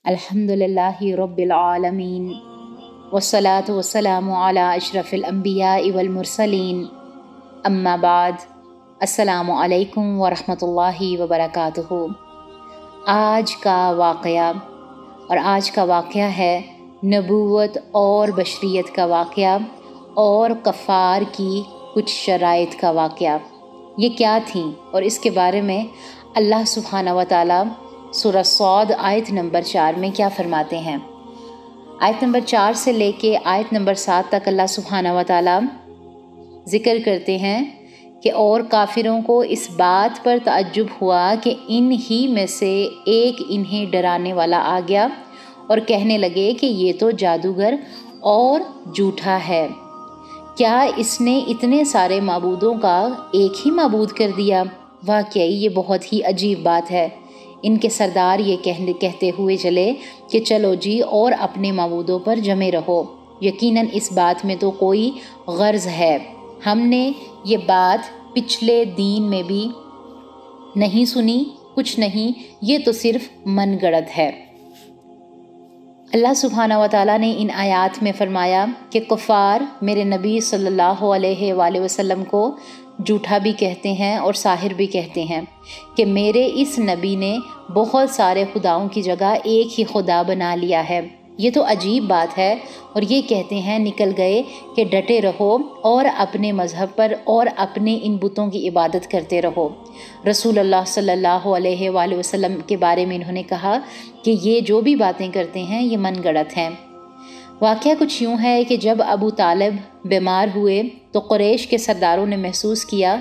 الحمدللہ رب العالمین والصلاة والسلام علی اشرف الانبیاء والمرسلین اما بعد السلام علیکم ورحمۃ اللہ وبرکاتہ۔ آج کا واقعہ ہے نبوت اور بشریت کا واقعہ اور کفار کی کچھ شرائط کا واقعہ۔ یہ کیا تھیں اور اس کے بارے میں اللہ سبحانہ و تعالیٰ سورہ صاد آیت نمبر 4 میں کیا فرماتے ہیں۔ آیت نمبر 4 سے لے کے آیت نمبر 7 تک اللہ سبحانہ و تعالیٰ ذکر کرتے ہیں کہ اور کافروں کو اس بات پر تعجب ہوا کہ ان ہی میں سے ایک انہیں ڈرانے والا آ گیا اور کہنے لگے کہ یہ تو جادوگر اور جھوٹا ہے، کیا اس نے اتنے سارے معبودوں کا ایک ہی معبود کر دیا؟ واقعی یہ بہت ہی عجیب بات ہے۔ ان کے سردار یہ کہتے ہوئے چلے کہ چلو جی اور اپنے معبودوں پر جمے رہو، یقیناً اس بات میں تو کوئی غرض ہے، ہم نے یہ بات پچھلے دین میں بھی نہیں سنی، کچھ نہیں، یہ تو صرف من گڑت ہے۔ اللہ سبحانہ و تعالیٰ نے ان آیات میں فرمایا کہ کفار میرے نبی صلی اللہ علیہ وآلہ وسلم کو جھوٹا بھی کہتے ہیں اور ساحر بھی کہتے ہیں کہ میرے اس نبی نے بہت سارے خداؤں کی جگہ ایک ہی خدا بنا لیا ہے۔ یہ تو عجیب بات ہے، اور یہ کہتے ہیں نکل گئے کہ ڈٹے رہو اور اپنے مذہب پر اور اپنے ان بتوں کی عبادت کرتے رہو۔ رسول اللہ صلی اللہ علیہ وآلہ وسلم کے بارے میں انہوں نے کہا کہ یہ جو بھی باتیں کرتے ہیں یہ من گڑت ہیں۔ واقعہ کچھ یوں ہے کہ جب ابو طالب بیمار ہوئے تو قریش کے سرداروں نے محسوس کیا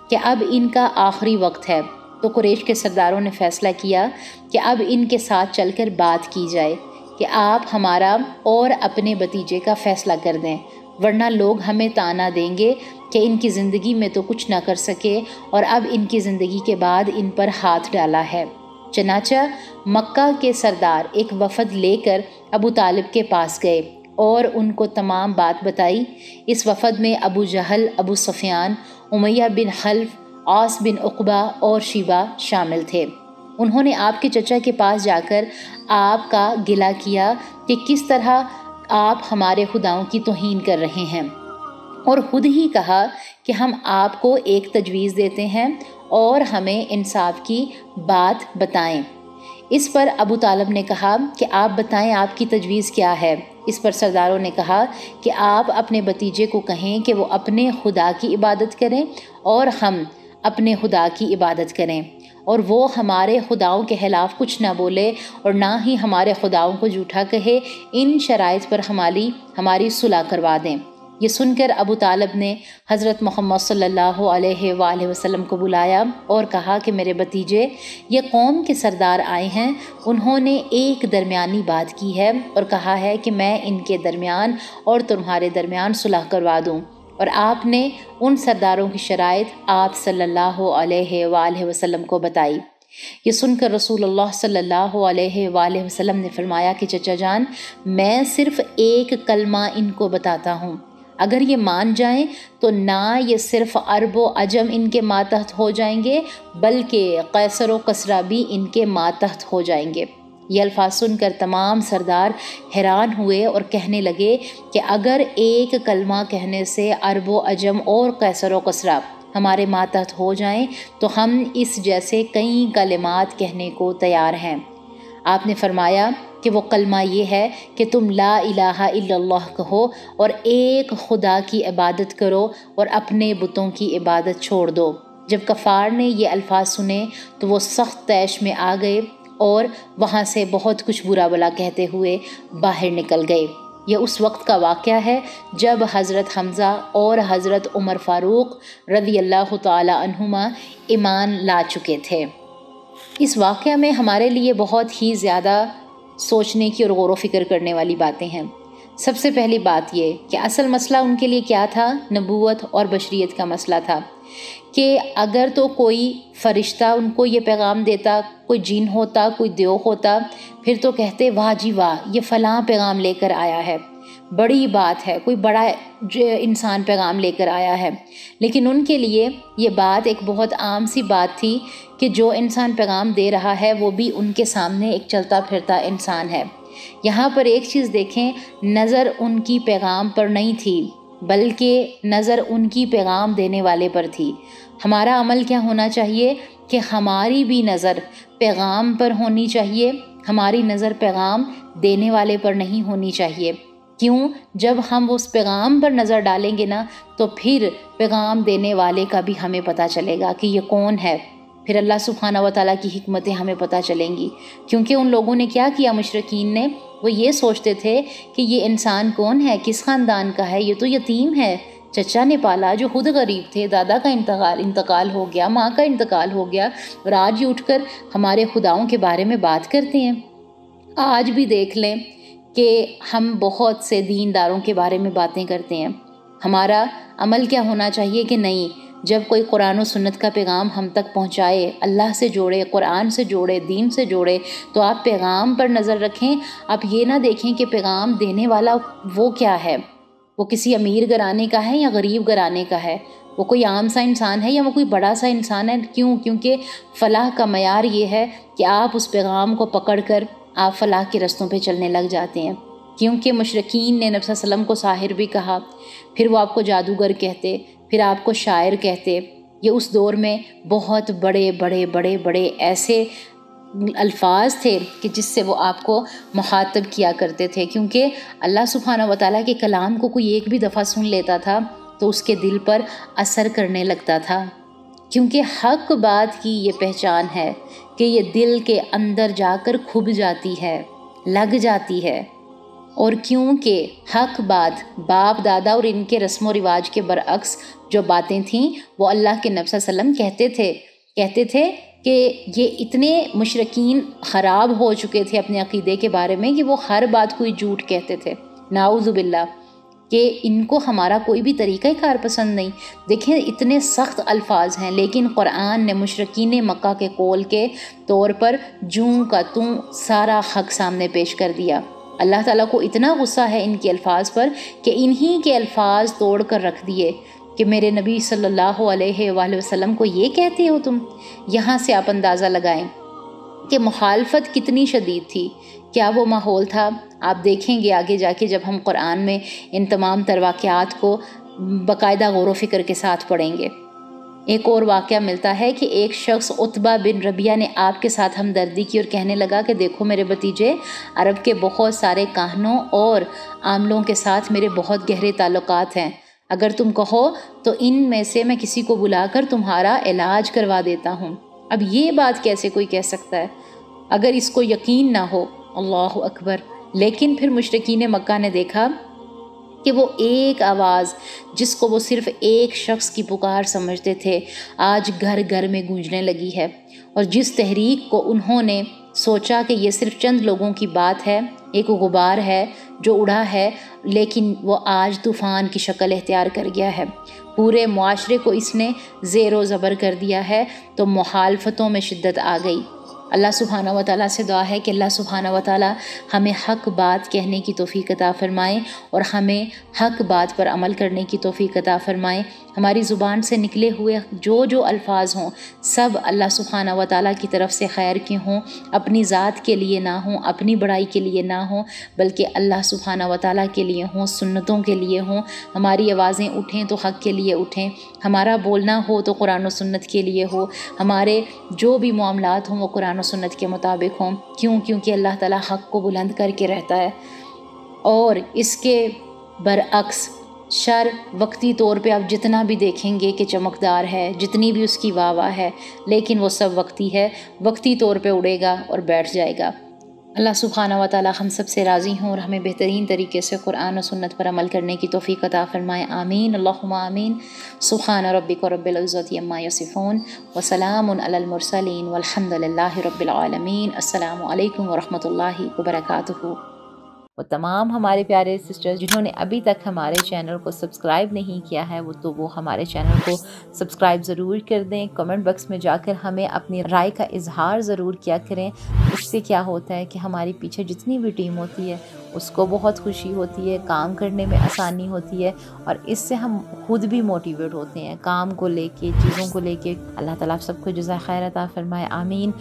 کہ اب ان کا آخری وقت ہے، تو قریش کے سرداروں نے فیصلہ کیا کہ اب ان کے ساتھ چل کر بات کی جائے کہ آپ ہمارا اور اپنے بھتیجے کا فیصلہ کر دیں، ورنہ لوگ ہمیں طعنہ دیں گے کہ ان کی زندگی میں تو کچھ نہ کر سکے اور اب ان کی زندگی کے بعد ان پر ہاتھ ڈالا ہے۔ چنانچہ مکہ کے سردار ایک وفد لے کر ابو طالب کے پاس گئے اور ان کو تمام بات بتائی۔ اس وفد میں ابو جہل، ابو سفیان، امیہ بن خلف، عاص بن عقبہ اور شیبہ شامل تھے۔ انہوں نے آپ کے چچا کے پاس جا کر آپ کا گلہ کیا کہ کس طرح آپ ہمارے خداؤں کی توہین کر رہے ہیں، اور خود ہی کہا کہ ہم آپ کو ایک تجویز دیتے ہیں اور ہمیں انصاف کی بات بتائیں۔ اس پر ابو طالب نے کہا کہ آپ بتائیں آپ کی تجویز کیا ہے۔ اس پر سرداروں نے کہا کہ آپ اپنے بھتیجے کو کہیں کہ وہ اپنے خدا کی عبادت کریں اور ہم اپنے خدا کی عبادت کریں، اور وہ ہمارے خداؤں کے خلاف کچھ نہ بولے اور نہ ہی ہمارے خداؤں کو جھوٹا کہے، ان شرائط پر ہماری صلح کروا دیں۔ یہ سن کر ابو طالب نے حضرت محمد صلی اللہ علیہ وآلہ وسلم کو بلایا اور کہا کہ میرے بھتیجے، یہ قوم کے سردار آئے ہیں، انہوں نے ایک درمیانی بات کی ہے اور کہا ہے کہ میں ان کے درمیان اور تمہارے درمیان صلح کروا دوں، اور آپ نے ان سرداروں کی شرائط آپ صلی اللہ علیہ وآلہ وسلم کو بتائی۔ یہ سن کر رسول اللہ صلی اللہ علیہ وآلہ وسلم نے فرمایا کہ چچا جان، میں صرف ایک کلمہ ان کو بتاتا ہوں، اگر یہ مان جائیں تو نہ یہ صرف عرب و عجم ان کے ماتحت ہو جائیں گے بلکہ قیصر و کسریٰ بھی ان کے ماتحت ہو جائیں گے۔ یہ الفاظ سن کر تمام سردار حیران ہوئے اور کہنے لگے کہ اگر ایک کلمہ کہنے سے عرب و عجم اور قیصر و کسریٰ ہمارے ماتحت ہو جائیں تو ہم اس جیسے کئی کلمات کہنے کو تیار ہیں۔ آپ نے فرمایا کہ وہ کلمہ یہ ہے کہ تم لا الہ الا اللہ کہو اور ایک خدا کی عبادت کرو اور اپنے بتوں کی عبادت چھوڑ دو۔ جب کفار نے یہ الفاظ سنے تو وہ سخت طیش میں آ گئے اور وہاں سے بہت کچھ برا بلا کہتے ہوئے باہر نکل گئے۔ یہ اس وقت کا واقعہ ہے جب حضرت حمزہ اور حضرت عمر فاروق رضی اللہ تعالی عنہما ایمان لا چکے تھے۔ اس واقعہ میں ہمارے لیے بہت ہی زیادہ سوچنے کی اور غور و فکر کرنے والی باتیں ہیں۔ سب سے پہلی بات یہ کہ اصل مسئلہ ان کے لیے کیا تھا؟ نبوت اور بشریت کا مسئلہ تھا کہ اگر تو کوئی فرشتہ ان کو یہ پیغام دیتا، کوئی جن ہوتا، کوئی دیو ہوتا، پھر تو کہتے واہ جی واہ، یہ فلاں پیغام لے کر آیا ہے۔ بڑی بات ہے، کوئی بڑا انسان پیغام لے کر آیا ہے، لیکن ان کے لیے یہ بات ایک بہت عام سی بات تھی کہ جو انسان پیغام دے رہا ہے وہ بھی ان کے سامنے ایک چلتا پھرتا انسان ہے۔ یہاں پر ایک چیز دیکھیں، نظر ان کی پیغام پر نہیں تھی بلکہ نظر ان کی پیغام دینے والے پر تھی۔ ہمارا عمل کیا ہونا چاہیے کہ ہماری بھی نظر پیغام پر ہونی چاہیے، ہماری نظر پیغام دینے والے پر نہیں ہونی چاہیے۔ کیوں؟ جب ہم اس پیغام پر نظر ڈالیں گے نا تو پھر پیغام دینے والے کا بھی ہمیں پتہ چلے گا کہ یہ کون ہے، پھر اللہ سبحانہ و تعالیٰ کی حکمتیں ہمیں پتہ چلیں گی۔ کیونکہ ان لوگوں نے کیا کیا، مشرکین نے، وہ یہ سوچتے تھے کہ یہ انسان کون ہے، کس خاندان کا ہے، یہ تو یتیم ہے، چچا نے پالا جو خود غریب تھے، دادا کا انتقال ہو گیا، ماں کا انتقال ہو گیا، اور آج ہی اٹھ کر ہمارے خداؤں کے بارے میں بات کرتے ہیں۔ آج بھی دیکھ لیں کہ ہم بہت سے دینداروں کے بارے میں باتیں کرتے ہیں، ہمارا عمل کیا ہونا چاہیے کہ نہیں، جب کوئی قرآن و سنت کا پیغام ہم تک پہنچائے، اللہ سے جوڑے، قرآن سے جوڑے، دین سے جوڑے، تو آپ پیغام پر نظر رکھیں۔ آپ یہ نہ دیکھیں کہ پیغام دینے والا وہ کیا ہے، وہ کسی امیر گھرانے کا ہے یا غریب گھرانے کا ہے، وہ کوئی عام سا انسان ہے یا وہ کوئی بڑا سا انسان ہے۔ کیونکہ فلاح کا معیار یہ ہے کہ آپ اس پیغام کو پکڑ کر آپ فلاح کے رستوں پہ چلنے لگ جاتے ہیں۔ کیونکہ مشرکین نے نبی صلی اللہ علیہ وسلم کو ساحر بھی کہا، پھر وہ آپ کو جادوگر کہتے، پھر آپ کو شاعر کہتے۔ یہ اس دور میں بہت بڑے بڑے بڑے بڑے ایسے الفاظ تھے کہ جس سے وہ آپ کو مخاطب کیا کرتے تھے، کیونکہ اللہ سبحانہ و تعالیٰ کے کلام کو کوئی ایک بھی دفعہ سن لیتا تھا تو اس کے دل پر اثر کرنے لگتا تھا۔ کیونکہ حق بات کی یہ پہچان ہے کہ یہ دل کے اندر جا کر کھب جاتی ہے، لگ جاتی ہے۔ اور کیونکہ حق بات باپ دادا اور ان کے رسم و رواج کے برعکس جو باتیں تھیں وہ اللہ کے نبی صلی اللہ علیہ وسلم کہتے تھے کہ یہ اتنے مشرکین خراب ہو چکے تھے اپنے عقیدے کے بارے میں کہ وہ ہر بات کوئی جھوٹ کہتے تھے، نعوذ باللہ، کہ ان کو ہمارا کوئی بھی طریقہ کار پسند نہیں۔ دیکھیں اتنے سخت الفاظ ہیں، لیکن قرآن نے مشرکین مکہ کے قول کے طور پر جوں کا توں سارا حق سامنے پیش کر دیا۔ اللہ تعالیٰ کو اتنا غصہ ہے ان کے الفاظ پر کہ انہی کے الفاظ توڑ کر رکھ دیے کہ میرے نبی صلی اللہ علیہ وآلہ وسلم کو یہ کہتے ہو تم۔ یہاں سے آپ اندازہ لگائیں کہ مخالفت کتنی شدید تھی، کیا وہ ماحول تھا۔ آپ دیکھیں گے آگے جا کے جب ہم قرآن میں ان تمام تر واقعات کو باقاعدہ غور و فکر کے ساتھ پڑھیں گے۔ ایک اور واقعہ ملتا ہے کہ ایک شخص عتبہ بن ربیعہ نے آپ کے ساتھ ہمدردی کی اور کہنے لگا کہ دیکھو میرے بھتیجے، عرب کے بہت سارے کاہنوں اور عاملوں کے ساتھ میرے بہت گہرے تعلقات ہیں، اگر تم کہو تو ان میں سے میں کسی کو بلا کر تمہارا علاج کروا دیتا ہوں۔ اب یہ بات کیسے کوئی کہہ سکتا ہے اگر اس کو یقین نہ ہو؟ اللہ اکبر۔ لیکن پھر مشرکین مکہ نے دیکھا کہ وہ ایک آواز جس کو وہ صرف ایک شخص کی پکار سمجھتے تھے آج گھر گھر میں گونجنے لگی ہے، اور جس تحریک کو انہوں نے سوچا کہ یہ صرف چند لوگوں کی بات ہے، ایک غبار ہے جو اڑا ہے، لیکن وہ آج طوفان کی شکل اختیار کر گیا ہے، پورے معاشرے کو اس نے زیر و زبر کر دیا ہے، تو مخالفتوں میں شدت آ گئی۔ اللہ سبحانہ و تعالیٰ سے دعا ہے کہ اللہ سبحانہ و تعالیٰ ہمیں حق بات کہنے کی توفیق عطا فرمائیں اور ہمیں حق بات پر عمل کرنے کی توفیق عطا فرمائیں۔ ہماری زبان سے نکلے ہوئے جو الفاظ ہوں سب اللہ سبحانہ و تعالیٰ کی طرف سے خیر کے ہوں، اپنی ذات کے لیے نہ ہوں، اپنی بڑائی کے لیے نہ ہوں، بلکہ اللہ سبحانہ و تعالیٰ کے لیے ہوں، سنتوں کے لیے ہوں۔ ہماری آوازیں اٹھیں تو حق کے لیے اٹھیں، ہمارا بولنا ہو تو قرآن و سنت کے لیے ہو، ہمارے جو بھی معاملات ہوں وہ قرآن و سنت کے مطابق ہوں۔ کیونکہ اللہ تعالیٰ حق کو بلند کر کے رہتا ہے، اور اس کے برعکس شر وقتی طور پہ آپ جتنا بھی دیکھیں گے کہ چمکدار ہے، جتنی بھی اس کی واہ واہ ہے، لیکن وہ سب وقتی ہے، وقتی طور پہ اڑے گا اور بیٹھ جائے گا۔ اللہ سبحانہ و تعالیٰ ہم سب سے راضی ہوں اور ہمیں بہترین طریقے سے قرآن و سنت پر عمل کرنے کی توفیق عطا فرمائے، آمین اللہم آمین۔ سبحان ربک رب العزت عما یصفون وسلام علی المرسلین والحمد للہ رب العالمین۔ السلام علیکم ورحمۃ اللہ وبرکاتہ۔ وہ تمام ہمارے پیارے سسٹرز جنہوں نے ابھی تک ہمارے چینل کو سبسکرائب نہیں کیا ہے وہ ہمارے چینل کو سبسکرائب ضرور کر دیں. کمنٹ باکس میں جا کر ہمیں اپنی رائے کا اظہار ضرور کیا کریں. اس سے کیا ہوتا ہے کہ ہماری پیچھے جتنی بھی ٹیم ہوتی ہے اس کو بہت خوشی ہوتی ہے، کام کرنے میں آسانی ہوتی ہے، اور اس سے ہم خود بھی موٹیویٹ ہوتے ہیں کام کو لے کے، چیزوں کو لے کے. اللہ تعالیٰ آپ سب کو جزائے خیر عطا فرمائے، آمین.